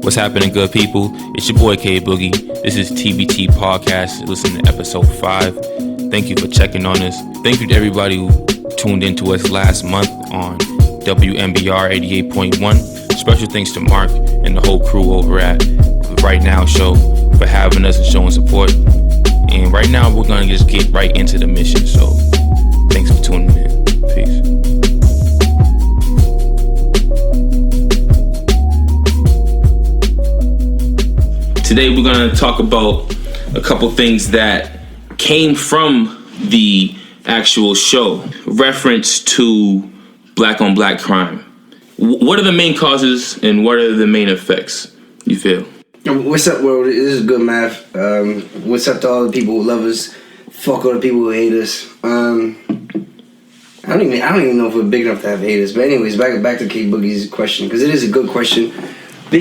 What's happening, good people? It's your boy K Boogie. This is TBT Podcast. Listen to episode 5. Thank you for checking on us. Thank you to everybody who tuned into us last month on WMBR 88.1. Special thanks to Mark and the whole crew over at the Right Now Show for having us and showing support. And right now, we're going to just get right into the mission. So, thanks for tuning in. Peace. Today, we're going to talk about a couple things that came from the actual show. Reference to black on black crime. What are the main causes and what are the main effects, you feel? What's up, world? This is good math. What's up to all the people who love us? Fuck all the people who hate us. I don't even know if we're big enough to have haters. But anyways, back to K Boogie's question, because it is a good question. The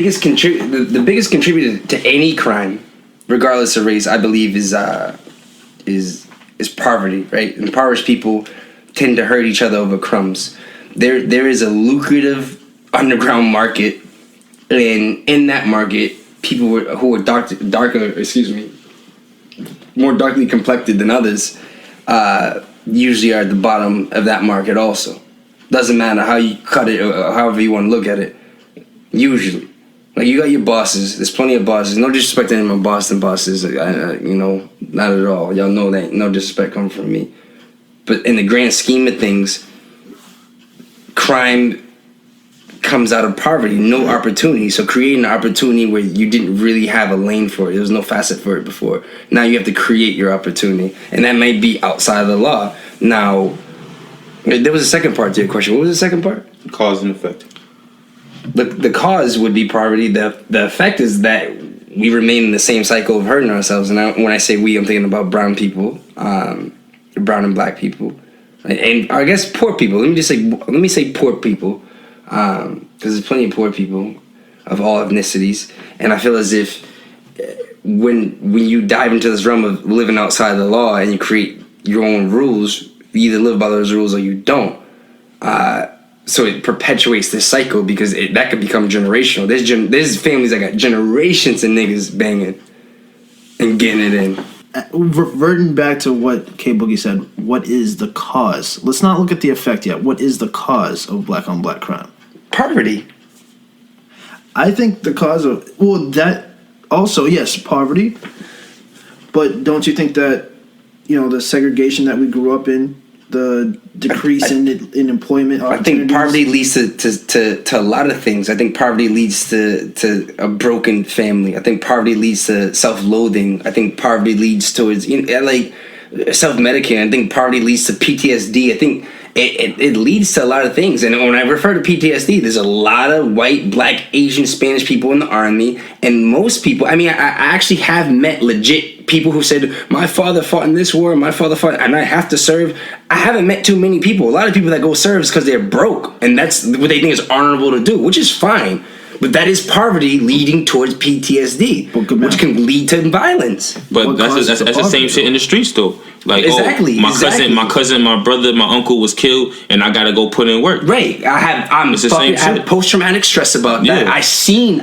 biggest contributor to any crime, regardless of race, I believe is poverty. Right? Impoverished people tend to hurt each other over crumbs. There is a lucrative underground market, and in that market, people who are more darkly complected than others, usually are at the bottom of that market also. Doesn't matter how you cut it or however you want to look at it. Usually. Like, you got your bosses. There's plenty of bosses. No disrespect to any of my Boston bosses. Not at all. Y'all know that. No disrespect coming from me. But in the grand scheme of things, crime comes out of poverty, no opportunity. So creating an opportunity where you didn't really have a lane for it, there was no facet for it before. Now you have to create your opportunity, and that might be outside of the law. Now, there was a second part to your question. What was the second part? Cause and effect. The cause would be poverty. The effect is that we remain in the same cycle of hurting ourselves. And when I say we, I'm thinking about brown people, brown and black people, and I guess poor people. Let me say poor people. Because there's plenty of poor people of all ethnicities, and I feel as if when you dive into this realm of living outside the law and you create your own rules, you either live by those rules or you don't. So it perpetuates this cycle, because that could become generational. There's families that got generations of niggas banging and getting it in. Reverting back to what K Boogie said, what is the cause? Let's not look at the effect yet. What is the cause of black on black crime? Poverty. I think the cause of, that also, yes, poverty. But don't you think that, the segregation that we grew up in, the decrease in employment opportunities? I think poverty leads to a lot of things. I think poverty leads to a broken family. I think poverty leads to self-loathing. I think poverty leads towards self-medicating. I think poverty leads to PTSD. I think it leads to a lot of things. And when I refer to PTSD, there's a lot of white, black, Asian, Spanish people in the army. And most people, I actually have met legit people who said, my father fought in this war, my father fought, and I have to serve. I haven't met too many people. A lot of people that go serve is because they're broke. And that's what they think is honorable to do, which is fine. But that is poverty leading towards PTSD, which can lead to violence. But that's the same shit in the streets, though. Like, exactly, my cousin, my brother, my uncle was killed, and I gotta go put in work. Right. I have post-traumatic stress about that. Yeah.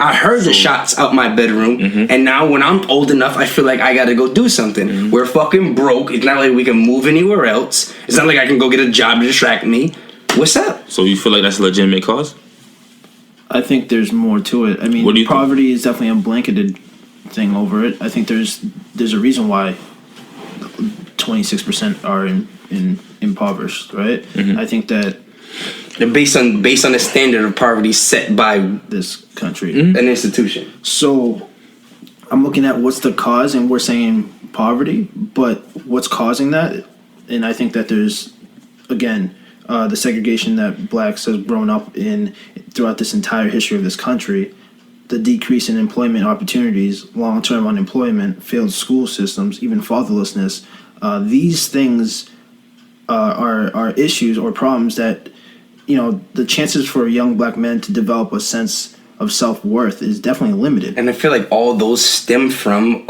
I heard the shots out my bedroom, and now when I'm old enough, I feel like I gotta go do something. Mm-hmm. We're fucking broke. It's not like we can move anywhere else. It's not like I can go get a job to distract me. What's up? So you feel like that's a legitimate cause? I think there's more to it. I mean, poverty is definitely a blanketed thing over it. I think there's a reason why 26% are in impoverished, right? Mm-hmm. I think that based on the standard of poverty set by this country, an institution. So I'm looking at what's the cause, and we're saying poverty, but what's causing that? And I think that there's, again, the segregation that blacks have grown up in throughout this entire history of this country, the decrease in employment opportunities, long-term unemployment, failed school systems, even fatherlessness. These things are issues or problems that, the chances for young black men to develop a sense of self-worth is definitely limited. And I feel like all those stem from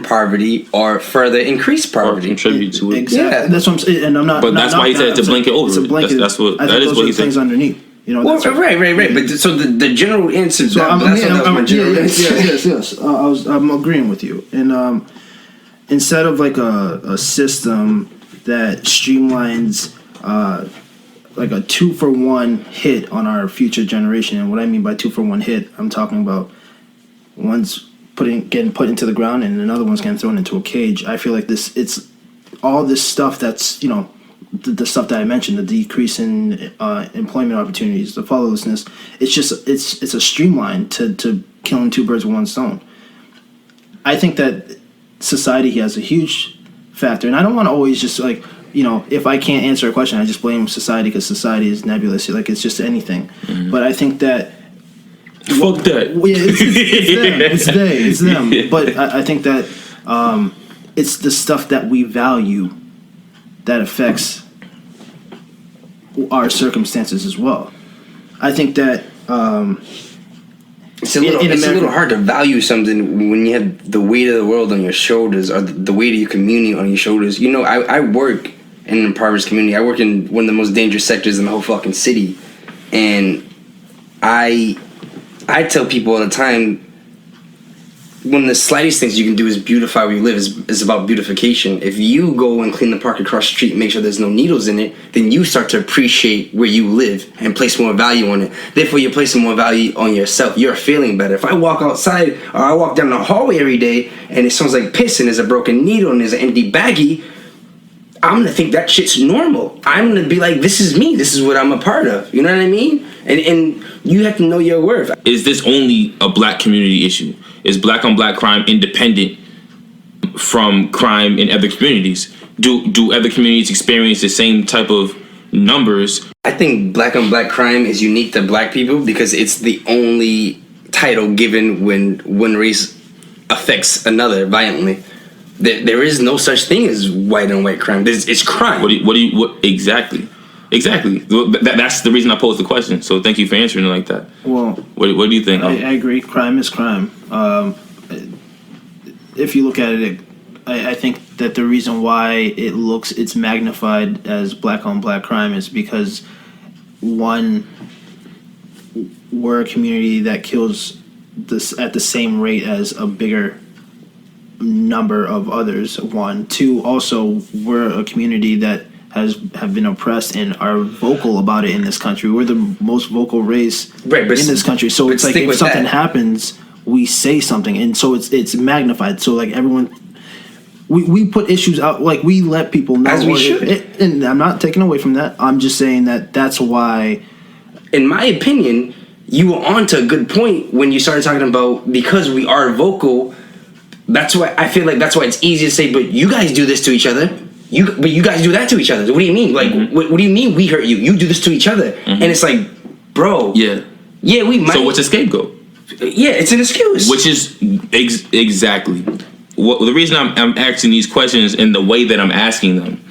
poverty or further increase poverty. Or contribute to it. Exactly. Yeah. That's what I'm saying. And I'm not. But that's why he said to blanket over. It's a blanket. That is what he said. Things underneath. You know, well, right. But so the general answer. So I'm agreeing with you. And instead of like a system that streamlines like a 2-for-1 hit on our future generation, and what I mean by 2-for-1 hit, I'm talking about one's getting put into the ground and another one's getting thrown into a cage. I feel like it's all this stuff that's, you know, the stuff that I mentioned, the decrease in employment opportunities, the fatherlessness. It's just it's a streamline to killing two birds with one stone. I think that society has a huge factor, and I don't want to always just like, you know, if I can't answer a question, I just blame society because society is nebulous. Like it's just anything. Mm-hmm. But I think that fuck that. It's them. Yeah. But I think that it's the stuff that we value that affects our circumstances as well. I think that it's a little hard to value something when you have the weight of the world on your shoulders, or the weight of your community on your shoulders. You know, I work in an impoverished community. I work in one of the most dangerous sectors in the whole fucking city, and I tell people all the time, one of the slightest things you can do is beautify where you live. Is about beautification. If you go and clean the park across the street, make sure there's no needles in it, then you start to appreciate where you live and place more value on it. Therefore, you're placing more value on yourself. You're feeling better. If I walk outside or I walk down the hallway every day and it smells like piss and there's a broken needle and there's an empty baggie, I'm gonna think that shit's normal. I'm gonna be like, this is me. This is what I'm a part of. You know what I mean? And you have to know your worth. Is this only a black community issue? Is black on black crime independent from crime in other communities? Do other communities experience the same type of numbers? I think black on black crime is unique to black people because it's the only title given when one race affects another violently. There is no such thing as white on white crime. It's crime. What exactly? Exactly. That's the reason I posed the question. So thank you for answering it like that. Well, what do you think? I agree. Crime is crime. If you look at it, I think that the reason why it's magnified as black on black crime is because, one, we're a community that kills this at the same rate as a bigger number of others. One, two, also we're a community that have been oppressed and are vocal about it in this country. We're the most vocal race in this country. So it's like if something happens, we say something, and so it's magnified. So like everyone, we put issues out, like we let people know. As we should. And I'm not taking away from that. I'm just saying that's why. In my opinion, you were onto a good point when you started talking about, because we are vocal. That's why I feel like that's why it's easy to say, but you guys do this to each other. But you guys do that to each other. What do you mean? Like, what do you mean we hurt you? You do this to each other. Mm-hmm. And it's like, bro. Yeah, we might. So what's a scapegoat? Yeah, it's an excuse. Which is exactly. The reason I'm asking these questions in the way that I'm asking them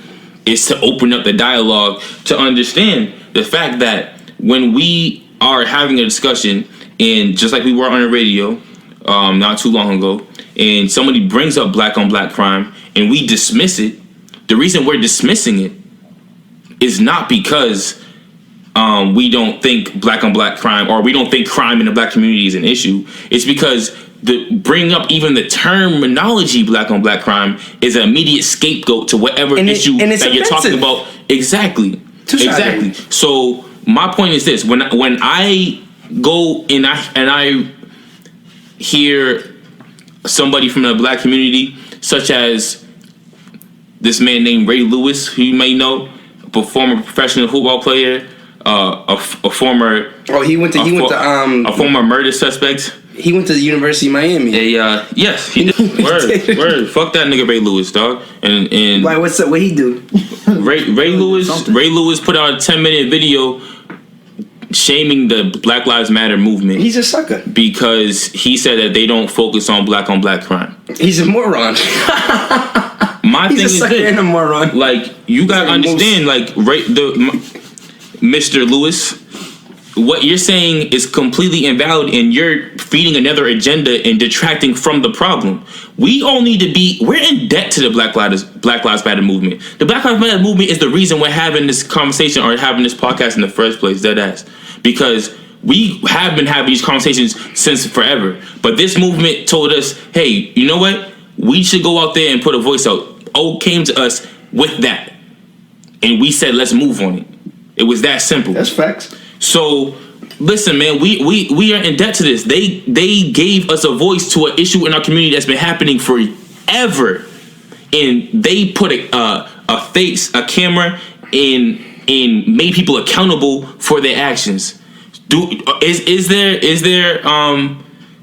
is to open up the dialogue to understand the fact that when we are having a discussion, and just like we were on the radio not too long ago, and somebody brings up black on black crime and we dismiss it, the reason we're dismissing it is not because we don't think black on black crime, or we don't think crime in the black community is an issue. It's because bringing up even the terminology black on black crime is an immediate scapegoat to whatever issue that you're talking about. Exactly. Exactly. So my point is this: when I go and I hear somebody from the black community, such as this man named Ray Lewis, who you may know, a former professional football player, a former a former murder suspect. He went to the University of Miami. Yes, he did. Word. Fuck that nigga Ray Lewis, dog. And why? What's up? What he do? Ray Lewis put out a 10-minute video shaming the Black Lives Matter movement. He's a sucker because he said that they don't focus on black crime. He's a moron. My thing is this: and a moron. Like, you gotta understand, Mr. Lewis, what you're saying is completely invalid, and you're feeding another agenda and detracting from the problem. We all need to we're in debt to the Black Lives Matter movement. The Black Lives Matter movement is the reason we're having this conversation or having this podcast in the first place, dead ass. because we have been having these conversations since forever. But this movement told us, hey, you know what? We should go out there and put a voice out. O came to us with that. And we said, let's move on it. It was that simple. That's facts. So, listen, man, we are in debt to this. They gave us a voice to an issue in our community that's been happening forever. And they put a face, a camera, and made people accountable for their actions. Is there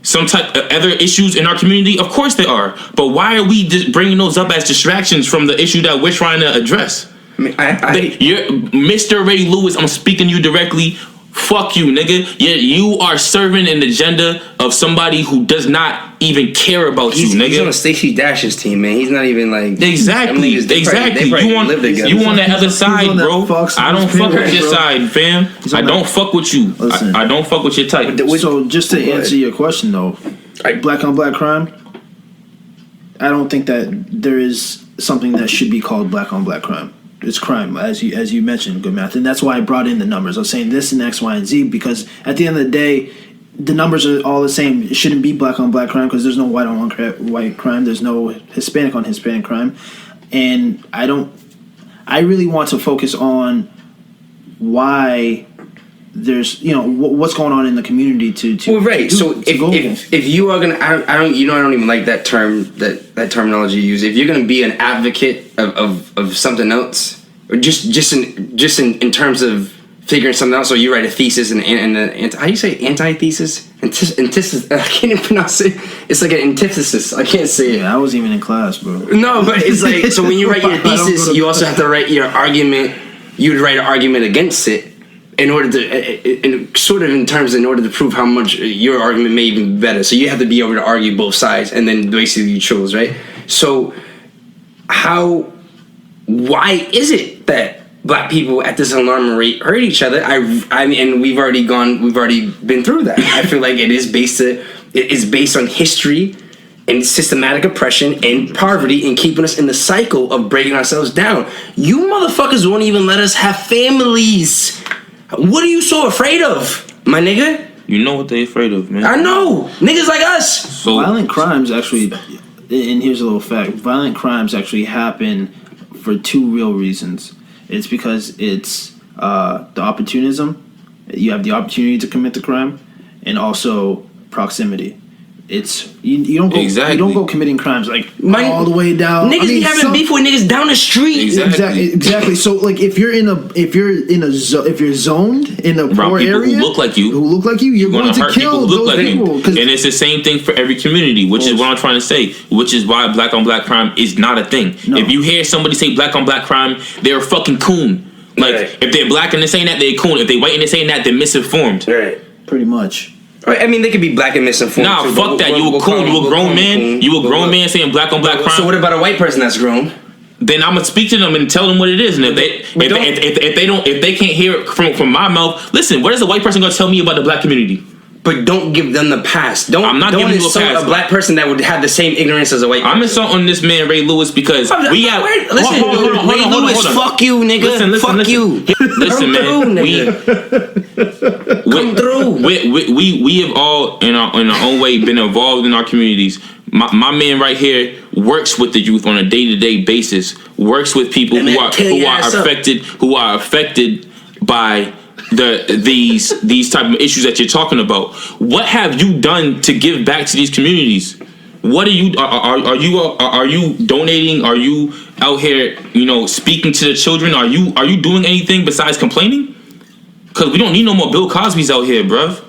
some type of other issues in our community? Of course there are. But why are we just bringing those up as distractions from the issue that we're trying to address? I mean, you're Mr. Ray Lewis, I'm speaking to you directly. Fuck you, nigga. You are serving an agenda of somebody who does not even care about you, nigga. He's on Stacey Dash's team, man. He's not even like... Exactly. You on that other side, bro. I don't fuck with your side, fam. I don't fuck with you. I don't fuck with your type. So just to answer your question, though, black on black crime, I don't think that there is something that should be called black on black crime. It's crime, as you mentioned, good math, and that's why I brought in the numbers. I was saying this and X, Y, and Z because at the end of the day, the numbers are all the same. It shouldn't be black on black crime because there's no white on white crime. There's no Hispanic on Hispanic crime, and I really want to focus on why there's what's going on in the community to well, right. So if you are gonna, I don't even like that term, that terminology you use. If you're gonna be an advocate of something else, or just in terms of figuring something out, so you write a thesis and how do you say antithesis? Antithesis. I can't even pronounce it. It's like an antithesis. I can't say it. Yeah, I wasn't even in class, bro. No, but it's like, so when you write your thesis, you also have to write your argument. You would write an argument against it. In order to, in order to prove how much your argument may even be better. So you have to be able to argue both sides, and then basically you chose, right? So why is it that black people at this alarming rate hurt each other? I mean, and we've already been through that. I feel like it is based on history and systematic oppression and poverty and keeping us in the cycle of breaking ourselves down. You motherfuckers won't even let us have families. What are you so afraid of, my nigga? You know what they afraid of, man. I know. Niggas like us. So violent crimes actually, and here's a little fact, violent crimes actually happen for two real reasons. It's because it's the opportunism. You have the opportunity to commit the crime, and also proximity. It's you don't go committing crimes like all the way down. Niggas be having beef with niggas down the street. Exactly. So like if you're zoned in a poor area, who look like you, you're going to kill those people. And it's the same thing for every community, which is what I'm trying to say. Which is why black on black crime is not a thing. No. If you hear somebody say black on black crime, they're a fucking coon. Like if they're black and they're saying that, they're a coon. If they're white and they're saying that, they're misinformed. Right. Pretty much. I mean, they could be black and misinformed. Nah, too, fuck that. You a coon. You a grown man. You a grown man saying black on black crime. So what about a white person that's grown? Then I'm gonna speak to them and tell them what it is. And if they can't hear it from my mouth, listen. What is a white person gonna tell me about the black community? But don't give them the pass. I'm not giving you a pass. A black person that would have the same ignorance as a white person. I'm insulting this man Ray Lewis because we have. Listen, Ray Lewis, fuck you, nigga. Fuck you. Listen, man. Come through. We have all in our own way been involved in our communities. My man right here works with the youth on a day-to-day basis. Works with people who are affected by these type of issues that you're talking about. What have you done to give back to these communities? What are you donating? Are you out here, speaking to the children? Are you doing anything besides complaining? Because we don't need no more Bill Cosby's out here, bruv.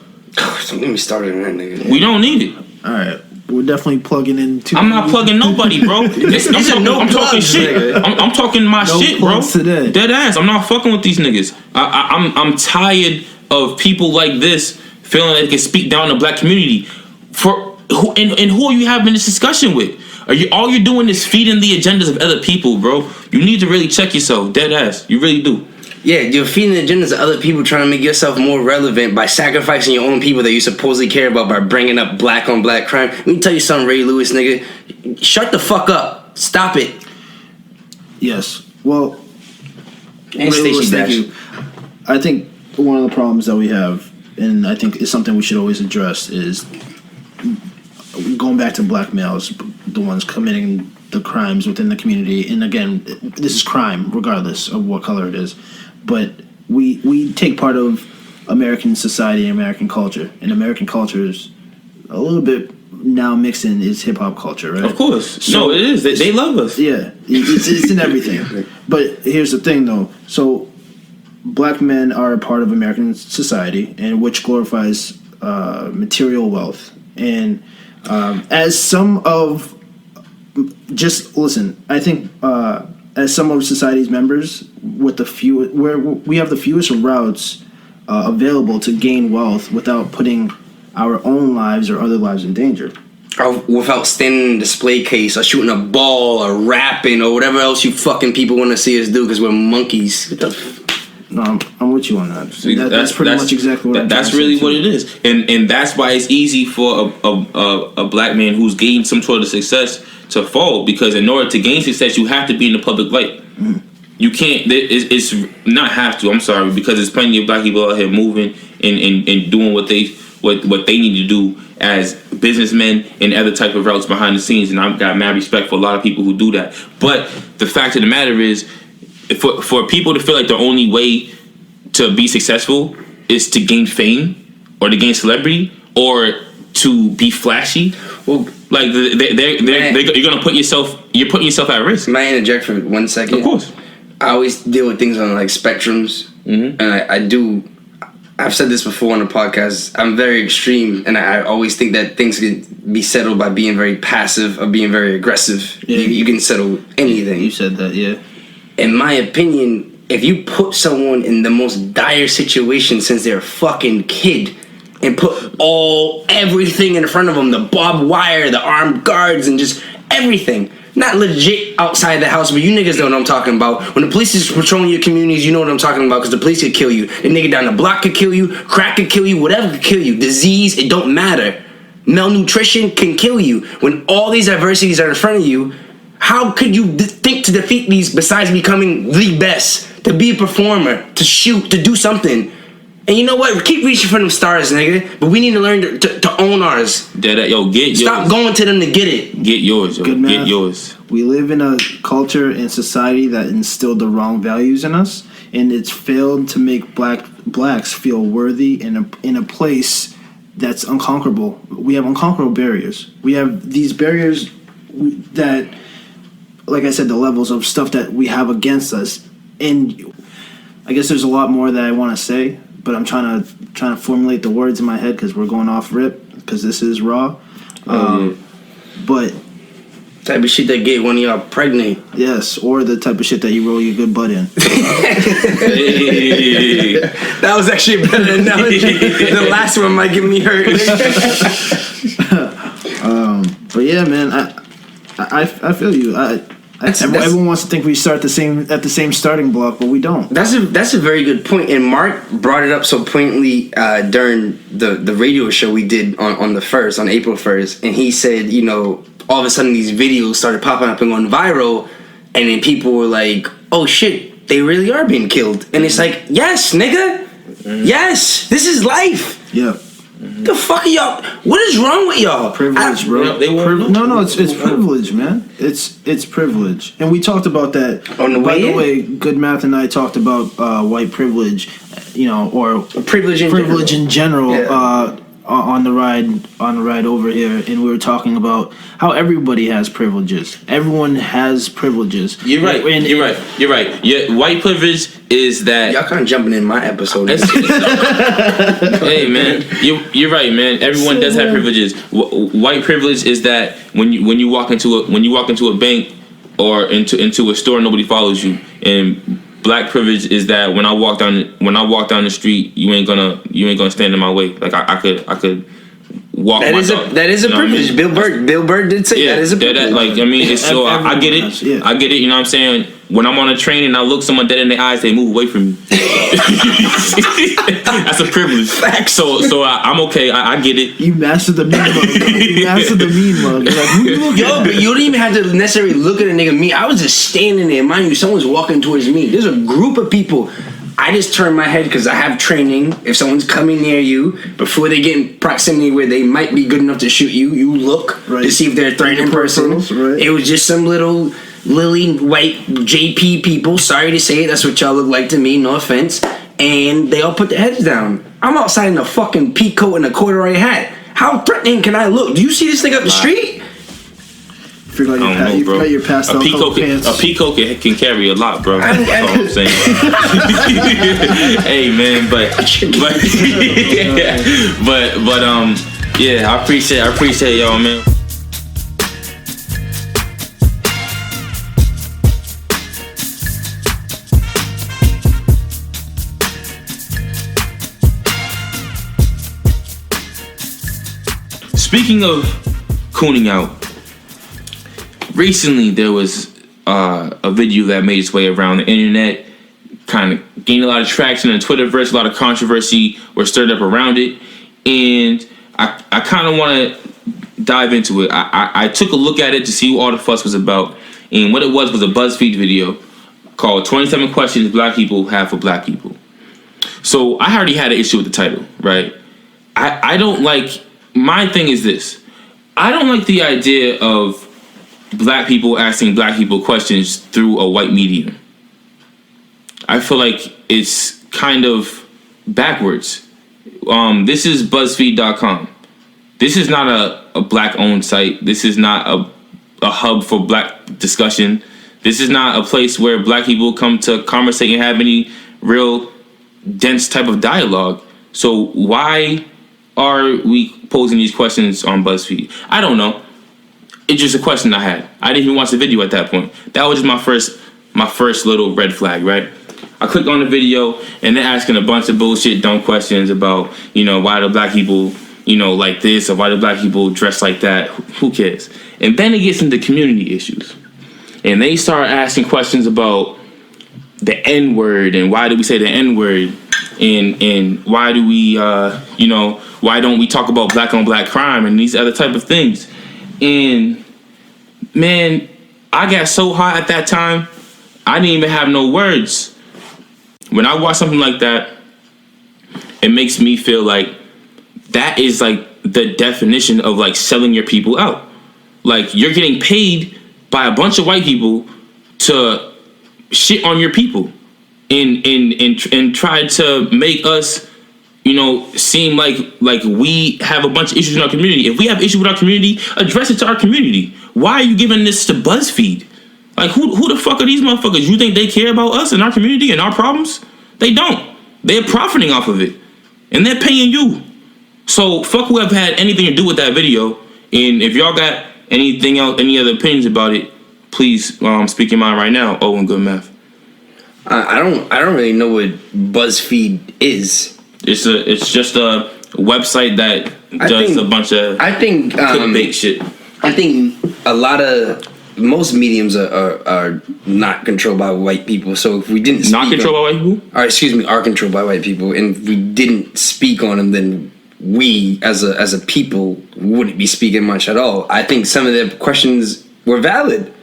Don't get me started on that nigga. We don't need it. All right. We're definitely plugging into. I'm not plugging nobody, bro. I'm talking shit. I'm talking my shit, bro. Today. Dead ass. I'm not fucking with these niggas. I'm tired of people like this feeling like they can speak down the black community. For who and who are you having this discussion with? All you're doing is feeding the agendas of other people, bro. You need to really check yourself. Dead ass. You really do. Yeah, you're feeding the agendas of other people, trying to make yourself more relevant by sacrificing your own people that you supposedly care about by bringing up black on black crime. Let me tell you something, Ray Lewis, nigga. Shut the fuck up. Stop it. Yes. Well, and Ray Lewis, thank you. I think one of the problems that we have, and I think it's something we should always address, is going back to black males, the ones committing the crimes within the community. And again, this is crime regardless of what color it is. But we take part of American society and American culture. And American culture is a little bit now mixed in is hip-hop culture, right? Of course. So, no, it is. They love us. Yeah. It's in everything. But here's the thing, though. So black men are a part of American society, and which glorifies material wealth. And as some of, just listen, I think as some of society's members, with the few, where we have the fewest routes available to gain wealth without putting our own lives or other lives in danger. Or without standing in a display case or shooting a ball or rapping or whatever else you fucking people want to see us do because we're monkeys. No, I'm with you on that. That's pretty much exactly what that's really what it is, and that's why it's easy for a black man who's gained some sort of success to fall, because in order to gain success, you have to be in the public light. Mm. You can't. It's not have to. I'm sorry, because there's plenty of black people out here moving and doing what they need to do as businessmen and other type of routes behind the scenes, and I've got mad respect for a lot of people who do that. But the fact of the matter is, for people to feel like the only way to be successful is to gain fame or to gain celebrity or to be flashy, well, like you're gonna put yourself at risk. May I interject for 1 second? Of course. I always deal with things on like spectrums, and I've said this before on the podcast. I'm very extreme, and I always think that things can be settled by being very passive or being very aggressive. Yeah. You can settle anything. You said that, yeah. In my opinion, if you put someone in the most dire situation since they're a fucking kid and put everything in front of them, the barbed wire, the armed guards, and just everything, not legit outside the house, but you niggas know what I'm talking about. When the police is patrolling your communities, you know what I'm talking about, because the police could kill you. The nigga down the block could kill you, crack could kill you, whatever could kill you. Disease, it don't matter. Malnutrition can kill you. When all these adversities are in front of you, how could you think to defeat these besides becoming the best? To be a performer, to shoot, to do something. And you know what? We keep reaching for them stars, nigga. But we need to learn to own ours. Get yours. Stop going to them to get it. Get yours, yo. Get yours. We live in a culture and society that instilled the wrong values in us, and it's failed to make blacks feel worthy in a place that's unconquerable. We have unconquerable barriers. We have these barriers that, like I said, the levels of stuff that we have against us. And I guess there's a lot more that I want to say, but I'm trying to formulate the words in my head because we're going off rip, because this is raw. But type of shit that get one of y'all pregnant. Yes, or the type of shit that you roll your good butt in. Hey. That was actually a better analogy. The last one might get me hurt. But yeah, man, I feel you. Everyone wants to think we start at the same starting block, but we don't. That's a very good point. And Mark brought it up so poignantly during the radio show we did on April 1st, and he said, you know, all of a sudden these videos started popping up and going viral, and then people were like, oh shit, they really are being killed. And it's like, yes, nigga. Mm-hmm. Yes, this is life. Yeah. Mm-hmm. The fuck are y'all? What is wrong with y'all? Privilege, bro. No, it's privilege, man. It's privilege, and we talked about that. On the way. By the way, Good Math and I talked about white privilege, you know, or privilege in general. Yeah. On the ride over here, and we were talking about how everybody has privileges. Everyone has privileges. You're right. You're right. Yeah, white privilege is that y'all kind of jumping in my episode. Hey man, you're right, man. Everyone does have privileges. White privilege is that when you walk into a bank or into a store, nobody follows you. And black privilege is that when I walk down the street, you ain't gonna stand in my way. Like I could walk. That is a privilege. I mean? Bill Burr did say that is a privilege. It's so I get it. Yeah. I get it. You know what I'm saying? When I'm on a train and I look someone dead in the eyes, they move away from me. That's a privilege. So I'm okay. I get it. You mastered the mean mug. You mastered the mean mug. Like, yo, but you don't even have to necessarily look at a nigga me. I was just standing there. Mind you, someone's walking towards me. There's a group of people I just turn my head because I have training. If someone's coming near you, before they get in proximity where they might be good enough to shoot you, you look to see if they're a threatening person. Right. It was just some little lily white JP people. Sorry to say it, that's what y'all look like to me. No offense. And they all put their heads down. I'm outside in a fucking pea coat and a corduroy hat. How threatening can I look? Do you see this thing up the street? Feel like you got your pastel pants. A peacoat can carry a lot, bro. That's all I'm saying. Hey, man, but yeah, I appreciate y'all, man. Speaking of cooning out, recently there was a video that made its way around the internet, kind of gained a lot of traction in the Twitterverse, a lot of controversy was stirred up around it, and I kind of want to dive into it. I took a look at it to see what all the fuss was about, and what it was a BuzzFeed video called 27 Questions Black People Have for Black People. So I already had an issue with the title, right? I don't like... My thing is this. I don't like the idea of black people asking black people questions through a white medium. I feel like it's kind of backwards. This is BuzzFeed.com. This is not a black-owned site. This is not a hub for black discussion. This is not a place where black people come to conversate and have any real dense type of dialogue. So why are we posing these questions on BuzzFeed? I don't know. It's just a question I had. I didn't even watch the video at that point. That was just my first little red flag, right? I clicked on the video and they're asking a bunch of bullshit, dumb questions about, why do black people, like this, or why do black people dress like that? Who cares? And then it gets into community issues. And they start asking questions about the N-word and why do we say the N-word? And why do we, why don't we talk about black on black crime and these other type of things? And man, I got so hot at that time, I didn't even have no words. When I watch something like that, it makes me feel like that is like the definition of like selling your people out. Like you're getting paid by a bunch of white people to shit on your people and try to make us, seem like we have a bunch of issues in our community. If we have issues with our community, address it to our community. Why are you giving this to BuzzFeed? Like, who the fuck are these motherfuckers? You think they care about us and our community and our problems? They don't. They're profiting off of it. And they're paying you. So, fuck whoever had anything to do with that video. And if y'all got anything else, any other opinions about it, please speak your mind right now. Oh, and good math. I don't really know what BuzzFeed is. It's just a website that does a bunch of clickbait shit. I think most mediums are not controlled by white people. So if we didn't not controlled by white people, are controlled by white people, and if we didn't speak on them, then we as a people wouldn't be speaking much at all. I think some of the questions were valid.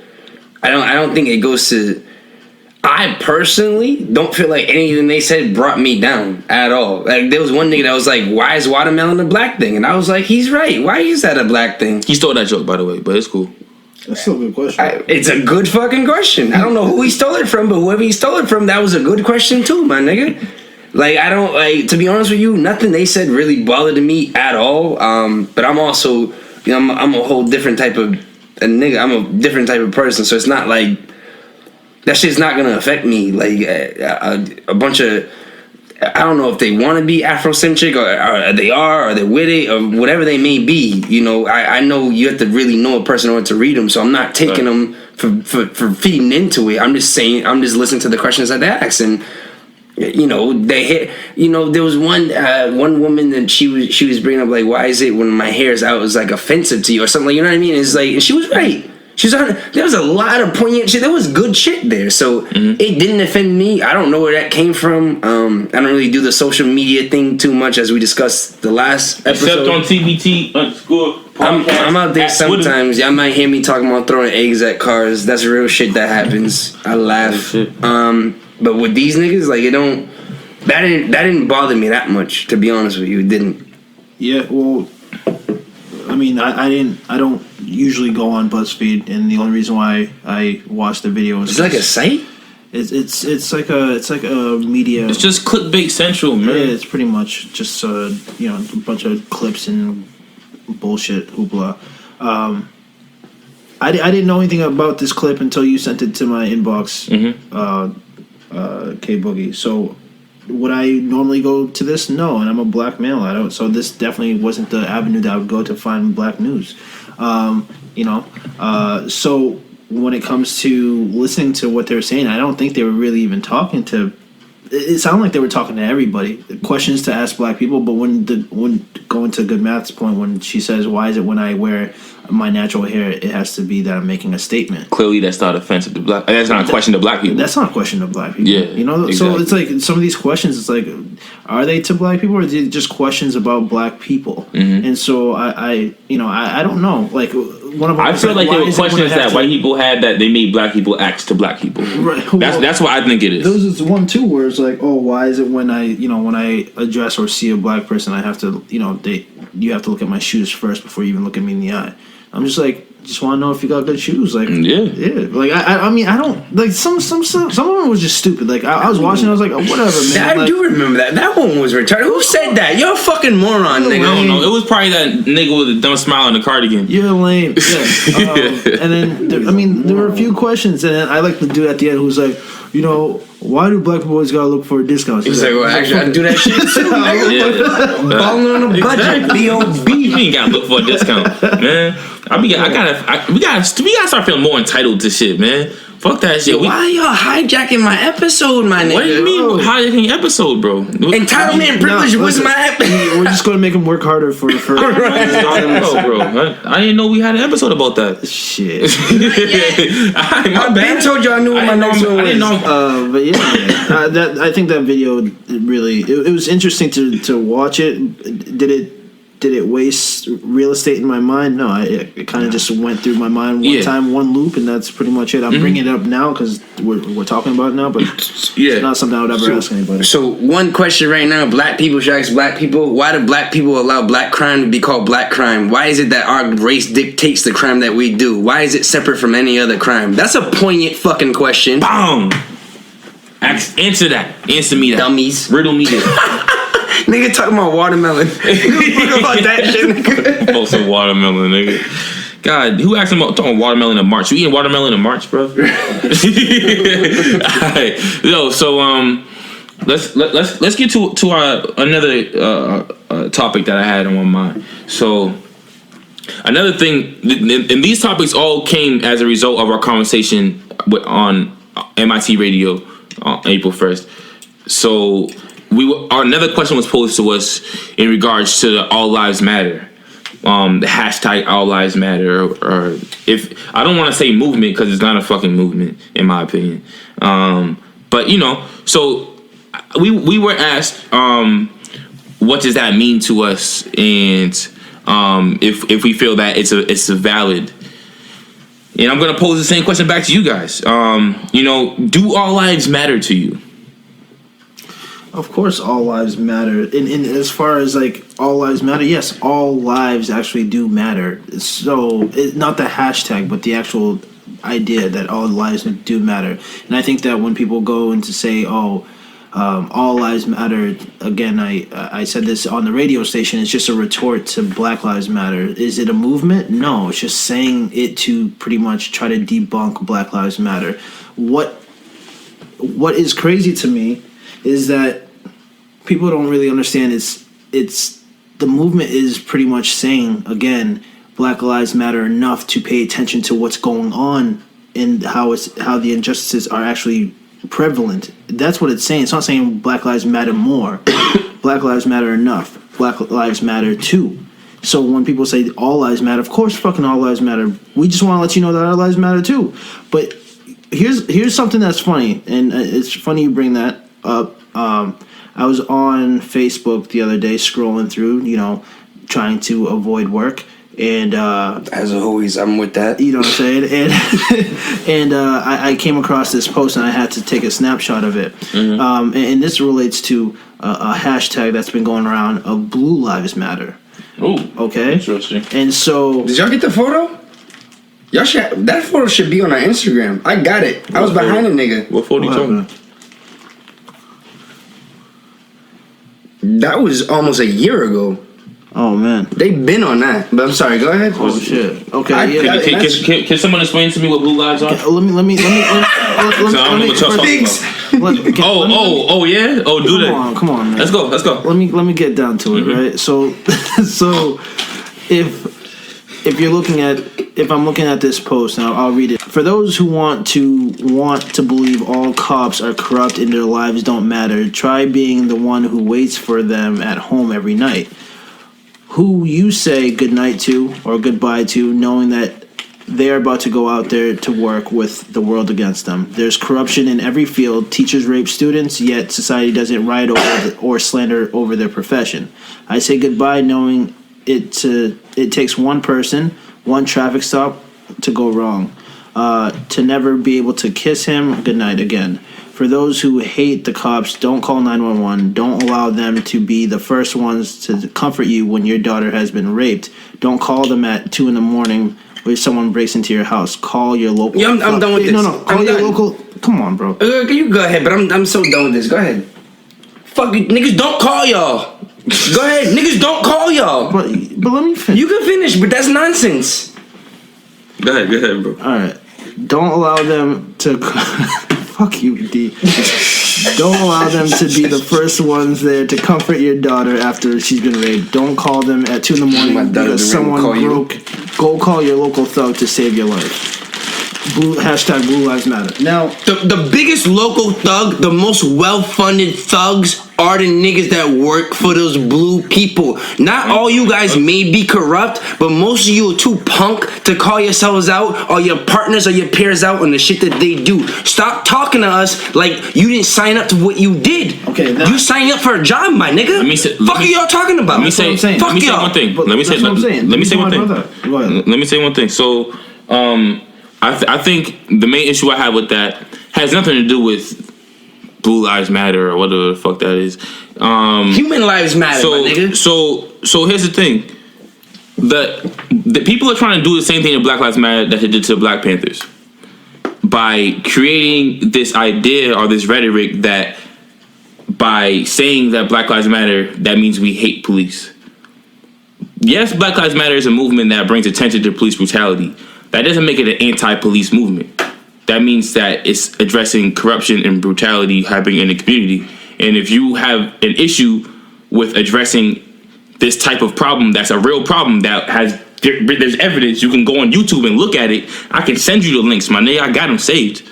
I don't think it goes to. I personally don't feel like anything they said brought me down at all. Like there was one nigga that was like, "Why is watermelon a black thing?" And I was like, "He's right. Why is that a black thing?" He stole that joke, by the way, but it's cool. That's still a good question. It's a good fucking question. I don't know who he stole it from, but whoever he stole it from, that was a good question too, my nigga. Like I don't like to be honest with you, nothing they said really bothered me at all. But I'm also, I'm a whole different type of a nigga. I'm a different type of person, so it's not like. That shit's not gonna affect me. Like a bunch of, I don't know if they want to be Afrocentric or they are, or they're with it, or whatever they may be. I know you have to really know a person in order to read them. So I'm not taking them for feeding into it. I'm just saying, I'm just listening to the questions that they ask, and they hit. There was one woman that she was bringing up like, why is it when my hair is out is like offensive to you or something? Like, you know what I mean? It's like, and she was right. There was a lot of poignant shit. There was good shit there. So it didn't offend me. I don't know where that came from. I don't really do the social media thing too much, as we discussed the last episode. Except on TBT _podcast. I'm out there sometimes. Y'all might hear me talking about throwing eggs at cars. That's real shit that happens. I laugh. But with these niggas, like, it don't. That didn't bother me that much, to be honest with you. It didn't. Yeah, well, I mean, I don't usually go on BuzzFeed, and the only reason why I watched the video is It's like a site. It's like a media. It's just clickbait central, man. Yeah, it's pretty much just a bunch of clips and bullshit hoopla. I didn't know anything about this clip until you sent it to my inbox, K Boogie. So would I normally go to this? No, and I'm a black male. I don't. So this definitely wasn't the avenue that I would go to find black news. So when it comes to listening to what they were saying, I don't think they were really even talking to. It sounded like they were talking to everybody. Questions to ask black people, but when going to Good Math's point, when she says, "Why is it when I wear my natural hair, it has to be that I'm making a statement?" Clearly, that's not offensive to black. That's not a question to black people. That's not a question to black people. Yeah, exactly. So it's like some of these questions. It's like, are they to black people or are they just questions about black people? Mm-hmm. And so I don't know. Like one of I feel like there were questions that white people had that they made black people ask to black people. Right. That's what I think it is. Those is one too where it's like, oh, why is it when I address or see a black person, I have to you have to look at my shoes first before you even look at me in the eye. I'm just like, just want to know if you got good shoes. Like, yeah. Like, I mean, I don't like some of them was just stupid. Like, I was watching, I was like, oh, whatever, man. I do remember that. That one was retarded. Who said that? You're a fucking moron, nigga. I don't know. It was probably that nigga with a dumb smile in the cardigan. You're lame. Yeah. And then there were a few questions, and then I like the dude at the end who was like, why do black people always gotta look for discounts? He's like, well, actually, I do that shit too, nigga. Balling on a budget, B.O.B. You ain't gotta look for a discount, man. We gotta start feeling more entitled to shit, man. Fuck that shit. Why y'all hijacking my episode, my nigga? What do you mean hijacking episode, bro? Entitlement and privilege was my episode. We're just gonna make him work harder for bro. I didn't know we had an episode about that. Shit. My bad. Told you I knew what my number was. I didn't know. But yeah, I think that video really it was interesting to watch it. Did it waste real estate in my mind? No, it kind of just went through my mind one time, one loop, and that's pretty much it. I'm bringing it up now because we're talking about it now, but it's not something I would ever ask anybody. So one question right now, black people should ask black people, why do black people allow black crime to be called black crime? Why is it that our race dictates the crime that we do? Why is it separate from any other crime? That's a poignant fucking question. Boom! Answer that. Answer me that. Dummies. Riddle me that. Nigga talking about watermelon. Talk about that shit, nigga. Oh, some watermelon, nigga. God, who asked him about talking watermelon in March? You eating watermelon in March, bro? Alright. Yo, so let's get to our another topic that I had on my mind. So another thing, and these topics all came as a result of our conversation on MIT Radio on April 1st. So another question was posed to us in regards to the All Lives Matter, the hashtag All Lives Matter, or if I don't want to say movement because it's not a fucking movement in my opinion. But so we were asked, what does that mean to us, and if we feel that it's a valid. And I'm gonna pose the same question back to you guys. Do all lives matter to you? Of course, all lives matter. And as far as like all lives matter, yes, all lives actually do matter. So not the hashtag, but the actual idea that all lives do matter. And I think that when people go in to say, all lives matter, again, I said this on the radio station, it's just a retort to Black Lives Matter. Is it a movement? No, it's just saying it to pretty much try to debunk Black Lives Matter. What is crazy to me is that people don't really understand it's the movement is pretty much saying, again, Black Lives Matter enough to pay attention to what's going on and how the injustices are actually prevalent. That's what it's saying. It's not saying Black Lives Matter more. Black Lives Matter enough. Black Lives Matter too. So when people say all lives matter, of course fucking all lives matter. We just want to let you know that our lives matter too. But here's something that's funny, and it's funny you bring that up. I was on Facebook the other day scrolling through, trying to avoid work, And as always, I'm with that. You know what I'm saying? And I came across this post and I had to take a snapshot of it. Mm-hmm. And this relates to a hashtag that's been going around of Blue Lives Matter. Oh, okay, interesting. And so, did y'all get the photo? Y'all should. That photo should be on our Instagram. I got it. I was behind a nigga. What photo you talking about? That was almost a year ago. Oh man, they've been on that. But I'm sorry. Go ahead. Oh shit. Okay. Can someone explain to me what blue lives are? Okay, let me. So I don't know what y'all talking about. Oh yeah. Oh, do that. Come on, man. Let's go. Let me get down to it, right? So if you're looking at, if I'm looking at this post, and I'll read it. For those who want to believe all cops are corrupt and their lives don't matter, try being the one who waits for them at home every night. Who you say goodnight to or goodbye to, knowing that they are about to go out there to work with the world against them. There's corruption in every field. Teachers rape students, yet society doesn't riot over or slander over their profession. I say goodbye knowing it takes one person, one traffic stop to go wrong. To never be able to kiss him goodnight again. For those who hate the cops, don't call 911. Don't allow them to be the first ones to comfort you when your daughter has been raped. Don't call them at 2 a.m. when someone breaks into your house. Call your local. Yeah, I'm done with this. No. Call your local. Come on, bro. You go ahead, but I'm so done with this. Go ahead. Fuck you, niggas. Don't call y'all. Go ahead, niggas. Don't call y'all. But let me finish. You can finish, but that's nonsense. Go ahead, bro. All right. Don't allow them to. Fuck you, D. Don't allow them to be the first ones there to comfort your daughter after she's been raped. Don't call them at 2 a.m. because someone broke. Go call your local thug to save your life. Hashtag Blue Lives Matter. Now, the biggest local thug, the most well-funded thugs are the niggas that work for those blue people. Not all you guys may be corrupt, but most of you are too punk to call yourselves out or your partners or your peers out on the shit that they do. Stop talking to us like you didn't sign up to what you did. Okay, you signed up for a job, my nigga. Fuck are y'all talking about? Let me say one thing. Let me say one thing. So, I think the main issue I have with that has nothing to do with Blue Lives Matter or whatever the fuck that is. Human lives matter, my nigga. So here's the thing. The people are trying to do the same thing to Black Lives Matter that they did to Black Panthers. By creating this idea or this rhetoric that by saying that Black Lives Matter, that means we hate police. Yes, Black Lives Matter is a movement that brings attention to police brutality. That doesn't make it an anti-police movement. That means that it's addressing corruption and brutality happening in the community. And if you have an issue with addressing this type of problem, that's a real problem that there's evidence. You can go on YouTube and look at it. I can send you the links, my nigga. I got them saved.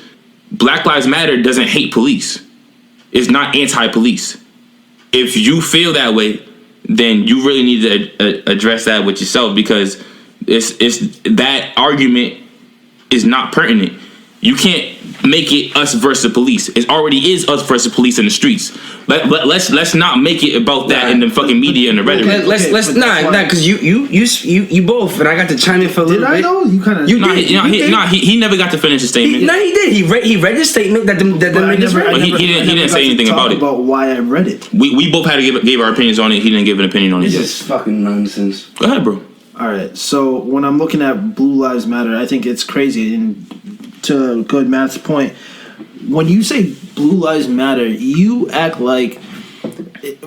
Black Lives Matter doesn't hate police. It's not anti-police. If you feel that way, then you really need to address that with yourself, because it's that argument is not pertinent. You can't make it us versus police. It already is us versus police in the streets. Let's not make it about that in the fucking media and the rhetoric. Let's not because you both, and I got to chime in for a little bit. Did I know? You kind of he never got to finish the statement. He did. He read the statement that the niggas read. But he didn't say anything about it. About why I read it. We both had to give our opinions on it. He didn't give an opinion on it. This is fucking nonsense. Go ahead, bro. All right. So when I'm looking at Blue Lives Matter, I think it's crazy. And to good Matt's point, when you say Blue Lives Matter, you act like,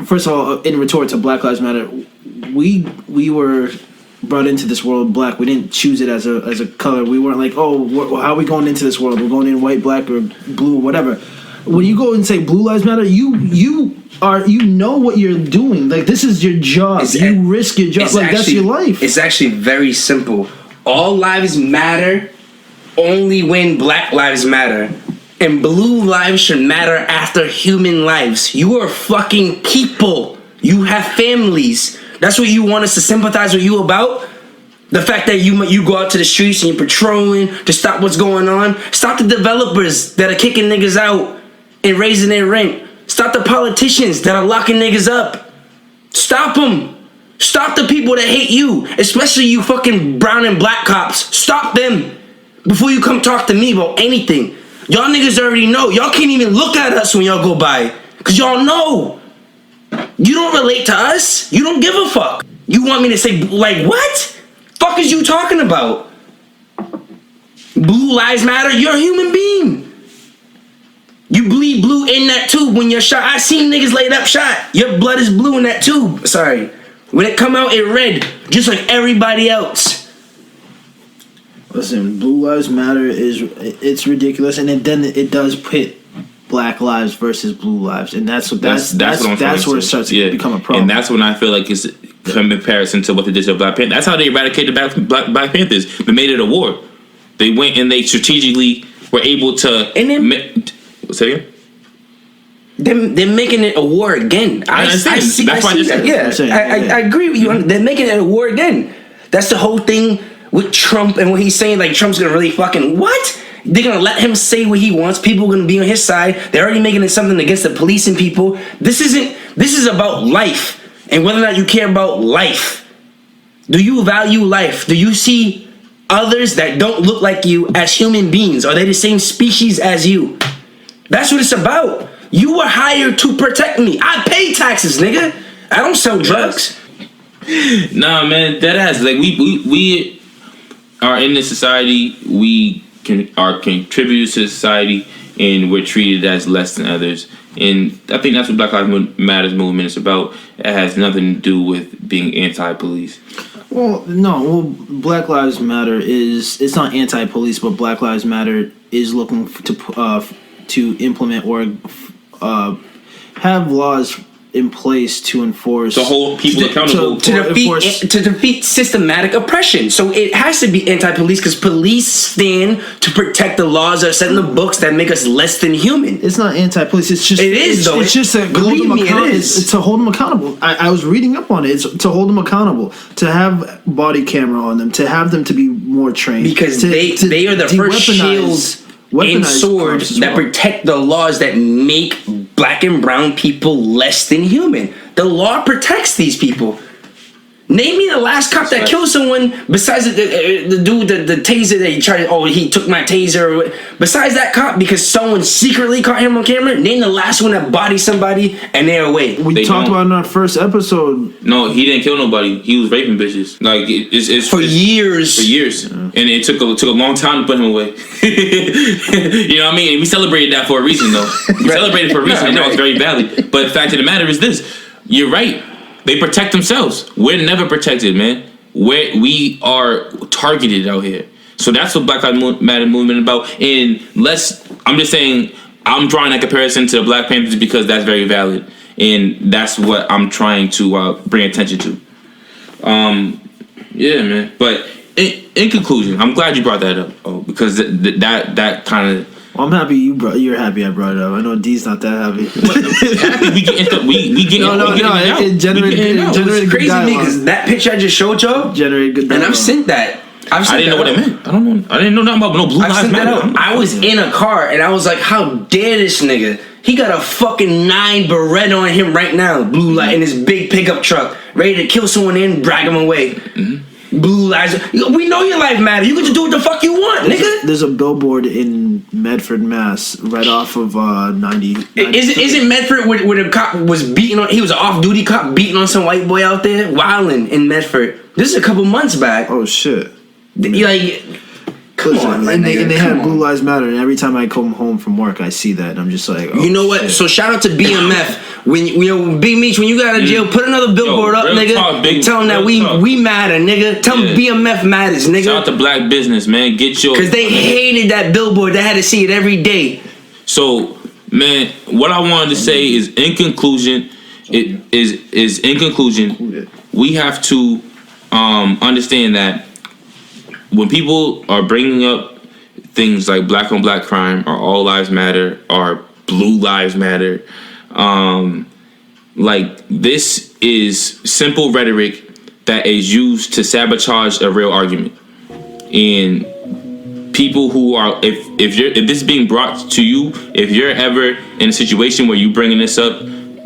first of all, in retort to Black Lives Matter, we were brought into this world black. We didn't choose it as a color. We weren't like, oh, how are we going into this world? We're going in white, black, or blue, or whatever. When you go and say Blue Lives Matter, you know what you're doing. Like, this is your job. You risk your job. Like, that's your life. It's actually very simple. All lives matter only when Black lives matter. And blue lives should matter after human lives. You are fucking people. You have families. That's what you want us to sympathize with you about? The fact that you go out to the streets and you're patrolling to stop what's going on. Stop the developers that are kicking niggas out and raising their rent. Stop the politicians that are locking niggas up. Stop them. Stop the people that hate you, especially you fucking brown and black cops. Stop them before you come talk to me about anything. Y'all niggas already know. Y'all can't even look at us when y'all go by, because y'all know. You don't relate to us. You don't give a fuck. You want me to say, like, what? Fuck is you talking about? Blue lives matter? You're a human being. You bleed blue in that tube when you're shot. I seen niggas laid up shot. Your blood is blue in that tube. Sorry. When it come out, it red, just like everybody else. Listen, Blue Lives Matter it's ridiculous, and then it does pit Black lives versus blue lives, and that's where it starts to become a problem. And that's when I feel like it's comparison to what they did to Black Panther. That's how they eradicated Black Panthers. They made it a war. They went and they strategically were able to. And then, say again? They're making it a war again. I see that. Yeah, I agree with you. They're making it a war again. That's the whole thing with Trump and what he's saying. Like, Trump's gonna really fucking what? They're gonna let him say what he wants. People are gonna be on his side. They're already making it something against the police and people. This is about life and whether or not you care about life. Do you value life? Do you see others that don't look like you as human beings? Are they the same species as you? That's what it's about. You were hired to protect me. I pay taxes, nigga. I don't sell drugs. Nah, man, that has like we are in this society. We are contributors to society, and we're treated as less than others. And I think that's what Black Lives Matter movement is about. It has nothing to do with being anti-police. Well, no. Well, Black Lives Matter it's not anti-police, but Black Lives Matter is looking to implement or have laws in place to enforce, to hold people accountable, to defeat systematic oppression. So it has to be anti-police because police stand to protect the laws that are set in the books that make us less than human. It's not anti-police. It's just It's just to hold them accountable. It's to hold them accountable. I was reading up on it. It's to hold them accountable, to have body camera on them, to have them to be more trained, because they are the first shield and sword that protect the laws that make black and brown people less than human. The law protects these people. Name me the last cop that killed someone besides the dude, the taser that he tried. Oh, he took my taser. Besides that cop, because someone secretly caught him on camera. Name the last one that bodied somebody and they're away. We talked about it in our first episode. No, he didn't kill nobody. He was raping bitches. Like it's for years. For years, and it took a long time to put him away. You know what I mean? And we celebrated that for a reason, though. We celebrated for a reason, and that was very valid. But the fact of the matter is this: you're right. They protect themselves. We're never protected, man. We are targeted out here. So that's what Black Lives Matter movement is about. And I'm just saying, I'm drawing that comparison to the Black Panthers because that's very valid. And that's what I'm trying to bring attention to. Yeah, man. But in conclusion, I'm glad you brought that up, because that kind of... Well, I'm happy you're happy I brought it up. I know D's not that happy. We generated crazy to me because that picture I just showed y'all generated good dialogue. And I've sent that. I didn't know what it meant. I didn't know nothing about no Blue Lives Matter. I was in a car and I was like, how dare this nigga? He got a fucking 9 Beretta on him right now, blue light, in his big pickup truck, ready to kill someone and drag him away. Mm-hmm. Blue lives. We know your life matter. You can just do what the fuck you want, nigga. There's a billboard in Medford, Mass, right off of 90. Isn't Medford where the cop was beating on? He was an off-duty cop beating on some white boy out there, wilding in Medford. This is a couple months back. Oh shit! Like, come on, man. And they had Blue Lives Matter, and every time I come home from work, I see that, and I'm just like, oh, you know what? Shit. So shout out to BMF. When Big Meech, when you got out of jail, put another billboard up, nigga. Tell them that we matter, nigga. Tell them BMF matters, nigga. Shout out to black business, man. Get your... Because they hated that billboard. They had to see it every day. So, man, what I wanted to say is, in conclusion, we have to understand that when people are bringing up things like black on black crime, or all lives matter, or blue lives matter, like, this is simple rhetoric that is used to sabotage a real argument. And people who are, if this is being brought to you, if you're ever in a situation where you bringing this up,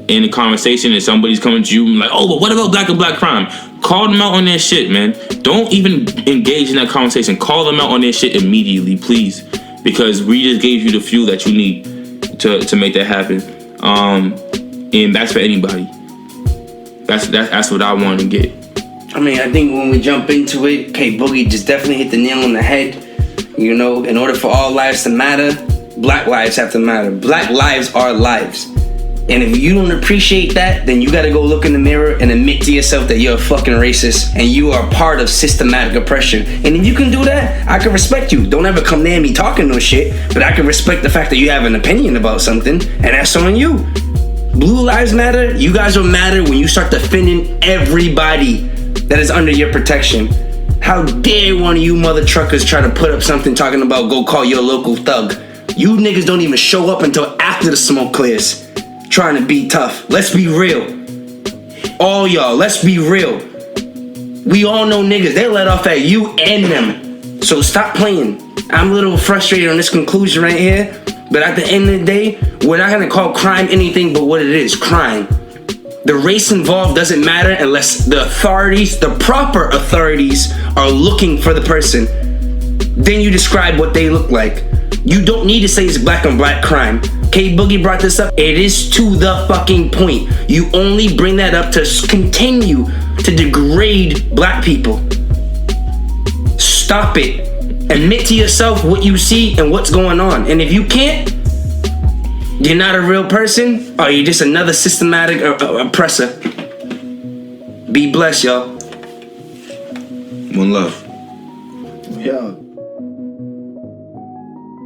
in a conversation and somebody's coming to you and like, oh, but what about black and black crime? Call them out on their shit, man. Don't even engage in that conversation. Call them out on their shit immediately, please, because we just gave you the fuel that you need to make that happen. And that's for anybody. That's what I want to get. I mean, I think when we jump into it, K Boogie just definitely hit the nail on the head. You know, in order for all lives to matter, black lives have to matter. Black lives are lives. And if you don't appreciate that, then you gotta go look in the mirror and admit to yourself that you're a fucking racist and you are part of systematic oppression. And if you can do that, I can respect you. Don't ever come near me talking no shit, but I can respect the fact that you have an opinion about something, and that's on you. Blue lives matter. You guys will matter when you start defending everybody that is under your protection. How dare one of you mother truckers try to put up something talking about go call your local thug. You niggas don't even show up until after the smoke clears, trying to be tough. Let's be real. All y'all, let's be real. We all know niggas, they let off at you and them. So stop playing. I'm a little frustrated on this conclusion right here, but at the end of the day, we're not gonna call crime anything but what it is, crime. The race involved doesn't matter unless the authorities, the proper authorities, are looking for the person. Then you describe what they look like. You don't need to say it's black on black crime. K Boogie brought this up. It is to the fucking point. You only bring that up to continue to degrade black people. Stop it. Admit to yourself what you see and what's going on. And if you can't, you're not a real person, or you're just another systematic oppressor. Be blessed, y'all. One love. Yeah.